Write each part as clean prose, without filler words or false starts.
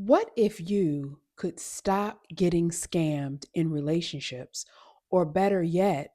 What if you could stop getting scammed in relationships, or better yet,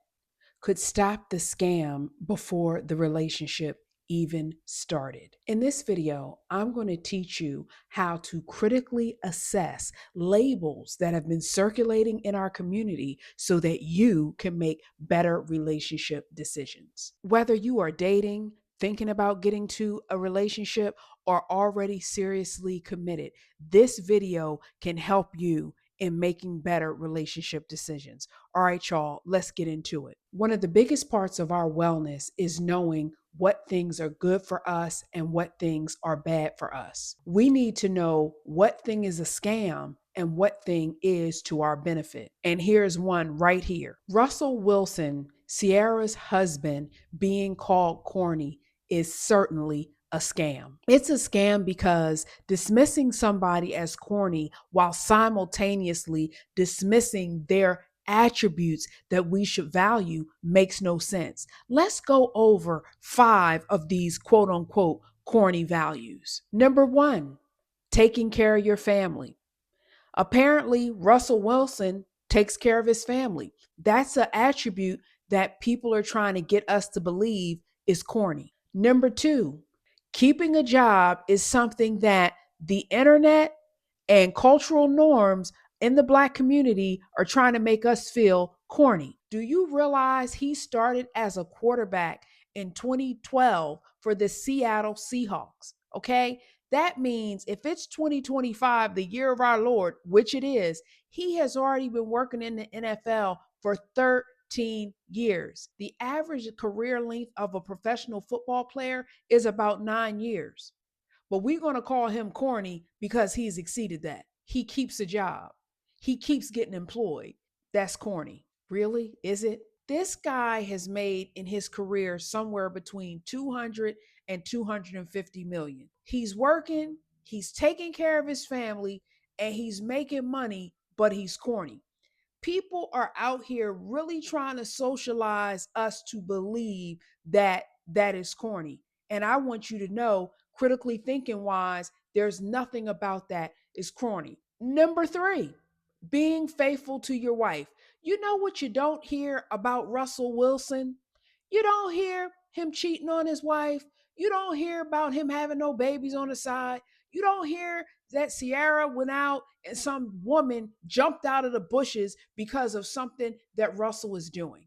could stop the scam before the relationship even started? In this video, I'm going to teach you how to critically assess labels that have been circulating in our community so that you can make better relationship decisions. Whether you are dating, thinking about getting to a relationship, or already seriously committed, this video can help you in making better relationship decisions. All right, y'all, let's get into it. One of the biggest parts of our wellness is knowing what things are good for us and what things are bad for us. We need to know what thing is a scam and what thing is to our benefit. And here's one right here. Russell Wilson, Sierra's husband, being called corny is certainly a scam. It's a scam because dismissing somebody as corny while simultaneously dismissing their attributes that we should value makes no sense. Let's go over 5 of these quote unquote corny values. Number 1, taking care of your family. Apparently, Russell Wilson takes care of his family. That's an attribute that people are trying to get us to believe is corny. Number 2, keeping a job is something that the internet and cultural norms in the Black community are trying to make us feel corny. Do you realize he started as a quarterback in 2012 for the Seattle Seahawks? Okay. That means if it's 2025, the year of our Lord, which it is, he has already been working in the NFL for 13 years. The average career length of a professional football player is about 9 years. But we're going to call him corny because he's exceeded that. He keeps a job, he keeps getting employed. That's corny. Really? Is it? This guy has made in his career somewhere between 200 and 250 million. He's working, he's taking care of his family, and he's making money, but he's corny. People are out here really trying to socialize us to believe that that is corny. And I want you to know, critically thinking wise, there's nothing about that is corny. Number 3, being faithful to your wife. You know what you don't hear about Russell Wilson? You don't hear him cheating on his wife. You don't hear about him having no babies on the side. You don't hear that Sierra went out and some woman jumped out of the bushes because of something that Russell was doing.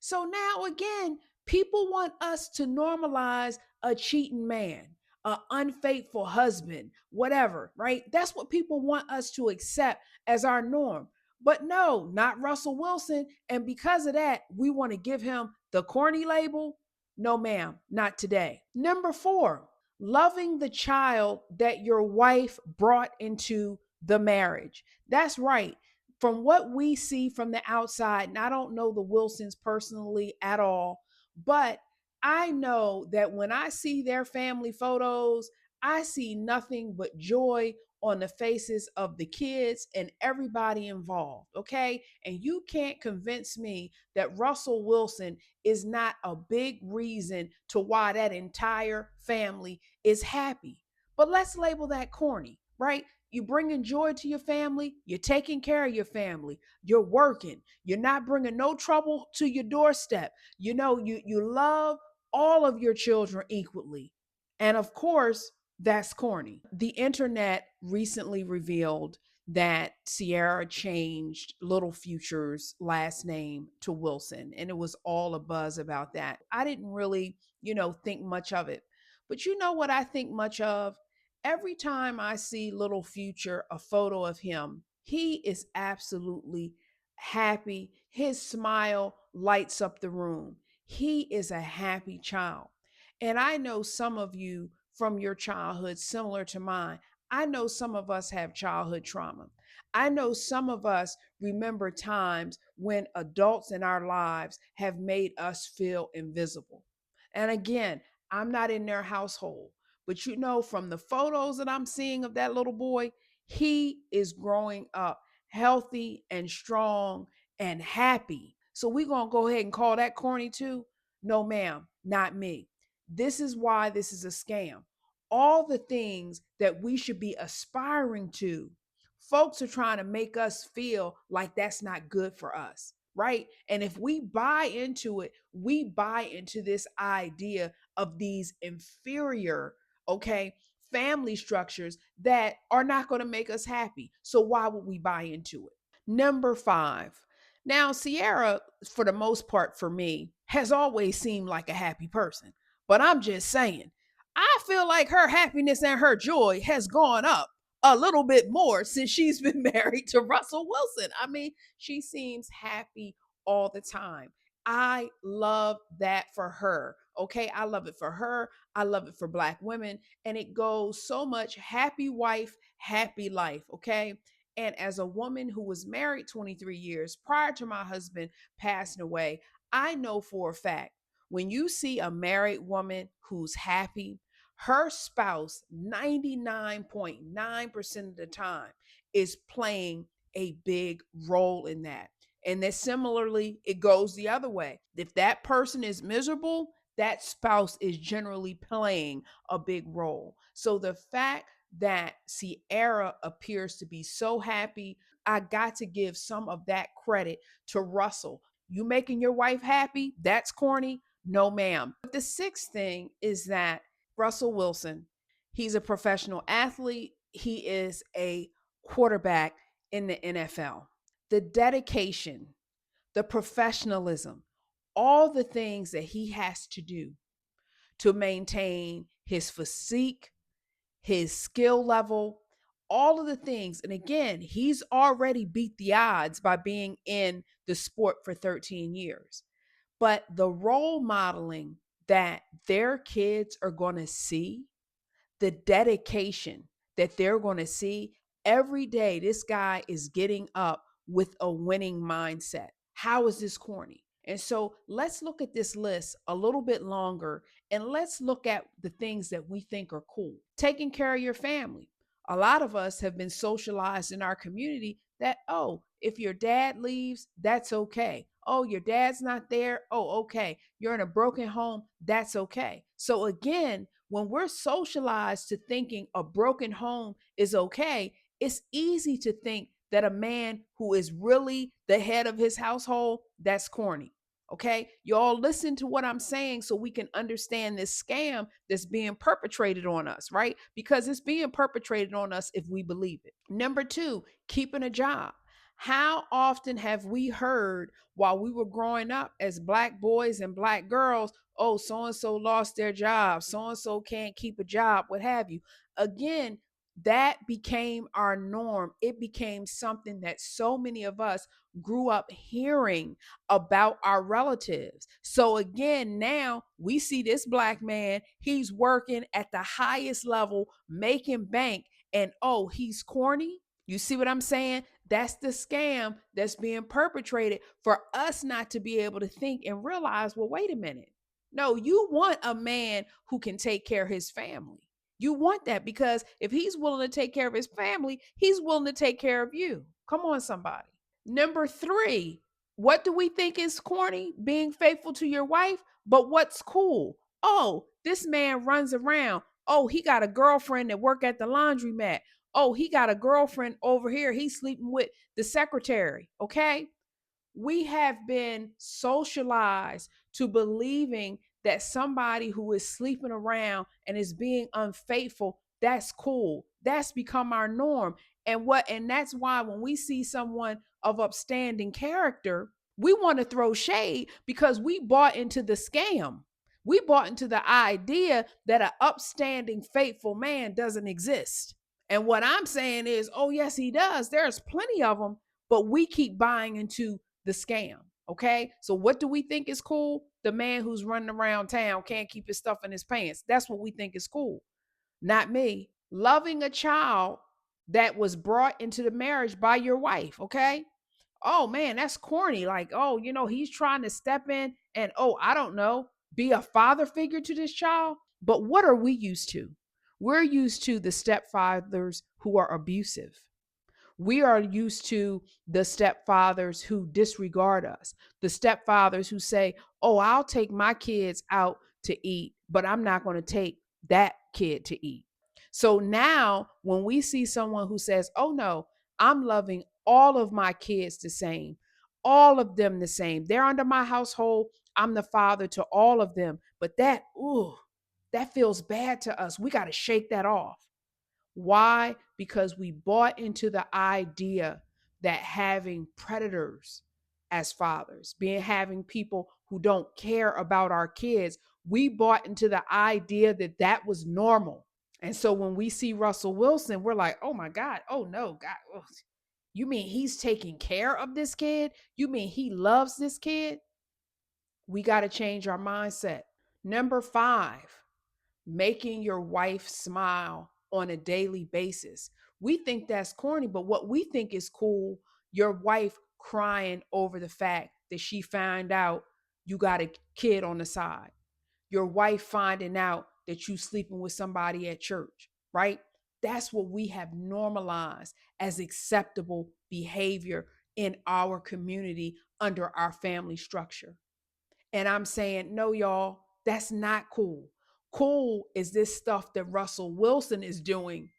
So now again, people want us to normalize a cheating man, an unfaithful husband, whatever, right? That's what people want us to accept as our norm. But no, not Russell Wilson. And because of that, we want to give him the corny label. No, ma'am, not today. Number 4, loving the child that your wife brought into the marriage. That's right. From what we see from the outside, and I don't know the Wilsons personally at all, but I know that when I see their family photos, I see nothing but joy on the faces of the kids and everybody involved. Okay. And you can't convince me that Russell Wilson is not a big reason to why that entire family is happy. But let's label that corny, right? You're bringing joy to your family. You're taking care of your family. You're working. You're not bringing no trouble to your doorstep. You know, you love all of your children equally. And of course, that's corny. The internet recently revealed that Sierra changed Little Future's last name to Wilson, and it was all a buzz about that. I didn't really, think much of it. But you know what I think much of? Every time I see Little Future, a photo of him, he is absolutely happy. His smile lights up the room. He is a happy child. And I know some of you from your childhood, similar to mine, I know some of us have childhood trauma. I know some of us remember times when adults in our lives have made us feel invisible. And again, I'm not in their household, but from the photos that I'm seeing of that little boy, he is growing up healthy and strong and happy. So we're going to go ahead and call that corny too? No, ma'am, not me. This is why this is a scam. all the things that we should be aspiring to, folks are trying to make us feel like that's not good for us, right? And if we buy into it, we buy into this idea of these inferior, okay, family structures that are not going to make us happy. So why would we buy into it? Number five. Now, Sierra, for the most part, for me, has always seemed like a happy person. But I'm just saying, I feel like her happiness and her joy has gone up a little bit more since she's been married to Russell Wilson. I mean, she seems happy all the time. I love that for her. Okay. I love it for her. I love it for Black women. And it goes so much happy wife, happy life. Okay. And as a woman who was married 23 years prior to my husband passing away, I know for a fact when you see a married woman who's happy, her spouse 99.9% of the time is playing a big role in that. And that similarly, it goes the other way. If that person is miserable, that spouse is generally playing a big role. So the fact that Sierra appears to be so happy, I got to give some of that credit to Russell. You making your wife happy? That's corny. No, ma'am. But the sixth thing is that Russell Wilson, he's a professional athlete. He is a quarterback in the NFL. The dedication, the professionalism, all the things that he has to do to maintain his physique, his skill level, all of the things. And again, he's already beat the odds by being in the sport for 13 years. But the role modeling that their kids are going to see, the dedication that they're going to see every day, this guy is getting up with a winning mindset. How is this corny? And so let's look at this list a little bit longer and let's look at the things that we think are cool. Taking care of your family. A lot of us have been socialized in our community that, oh, if your dad leaves, that's okay. Oh, your dad's not there. Oh, okay. You're in a broken home. That's okay. So again, when we're socialized to thinking a broken home is okay, it's easy to think that a man who is really the head of his household, that's corny. Okay, y'all listen to what I'm saying so we can understand this scam that's being perpetrated on us, right? Because it's being perpetrated on us if we believe it. Number two, keeping a job. How often have we heard while we were growing up as Black boys and Black girls, oh, so and so lost their job, so and so can't keep a job, what have you? Again, that became our norm. It became something that so many of us grew up hearing about our relatives. So again, now we see this Black man, he's working at the highest level, making bank, and oh, he's corny. You see what I'm saying? That's the scam that's being perpetrated for us not to be able to think and realize, well, wait a minute. No, you want a man who can take care of his family. You want that because if he's willing to take care of his family, he's willing to take care of you. Come on, somebody. Number three, what do we think is corny? Being faithful to your wife. But what's cool? Oh, this man runs around. Oh, he got a girlfriend that work at the laundromat. Oh, he got a girlfriend over here. He's sleeping with the secretary. Okay. We have been socialized to believing that somebody who is sleeping around and is being unfaithful, that's cool. That's become our norm. And that's why when we see someone of upstanding character, we want to throw shade because we bought into the scam. We bought into the idea that an upstanding, faithful man doesn't exist. And what I'm saying is, oh, yes, he does. There's plenty of them, but we keep buying into the scam. Okay. So what do we think is cool? The man who's running around town can't keep his stuff in his pants. That's what we think is cool. Not me. Loving a child that was brought into the marriage by your wife. Okay. Oh man, that's corny. Like, oh, he's trying to step in and, oh, I don't know, be a father figure to this child. But what are we used to? We're used to the stepfathers who are abusive. We are used to the stepfathers who disregard us, the stepfathers who say, oh, I'll take my kids out to eat, but I'm not going to take that kid to eat. So now when we see someone who says, oh no, I'm loving all of my kids the same, all of them the same, they're under my household, I'm the father to all of them. But that, ooh, that feels bad to us. We got to shake that off. Why? Because we bought into the idea that having predators as fathers, being having people who don't care about our kids, we bought into the idea that that was normal. And so when we see Russell Wilson, we're like, oh my God, oh no, God. Oh, you mean he's taking care of this kid? You mean he loves this kid? We got to change our mindset. Number five, making your wife smile on a daily basis. We think that's corny, but what we think is cool, your wife crying over the fact that she found out you got a kid on the side. Your wife finding out that you sleeping with somebody at church, right? That's what we have normalized as acceptable behavior in our community under our family structure. And I'm saying, no, y'all, that's not cool. Cool is this stuff that Russell Wilson is doing.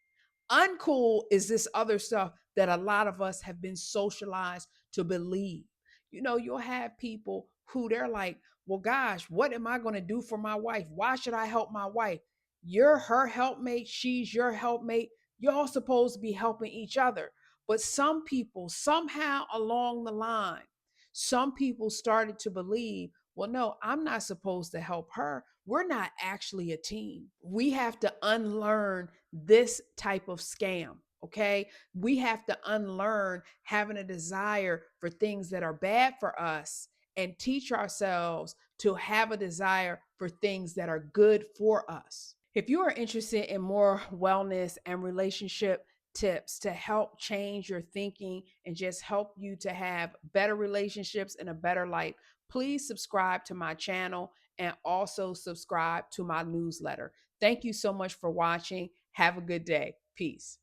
Uncool is this other stuff that a lot of us have been socialized to believe. You know, you'll have people who they're like, well, gosh, what am I going to do for my wife? Why should I help my wife? You're her helpmate. She's your helpmate. You're all supposed to be helping each other. But some people, somehow along the line, some people started to believe, well, no, I'm not supposed to help her. We're not actually a team. We have to unlearn this type of scam. Okay. We have to unlearn having a desire for things that are bad for us and teach ourselves to have a desire for things that are good for us. If you are interested in more wellness and relationship tips to help change your thinking and just help you to have better relationships and a better life, please subscribe to my channel and also subscribe to my newsletter. Thank you so much for watching. Have a good day. Peace.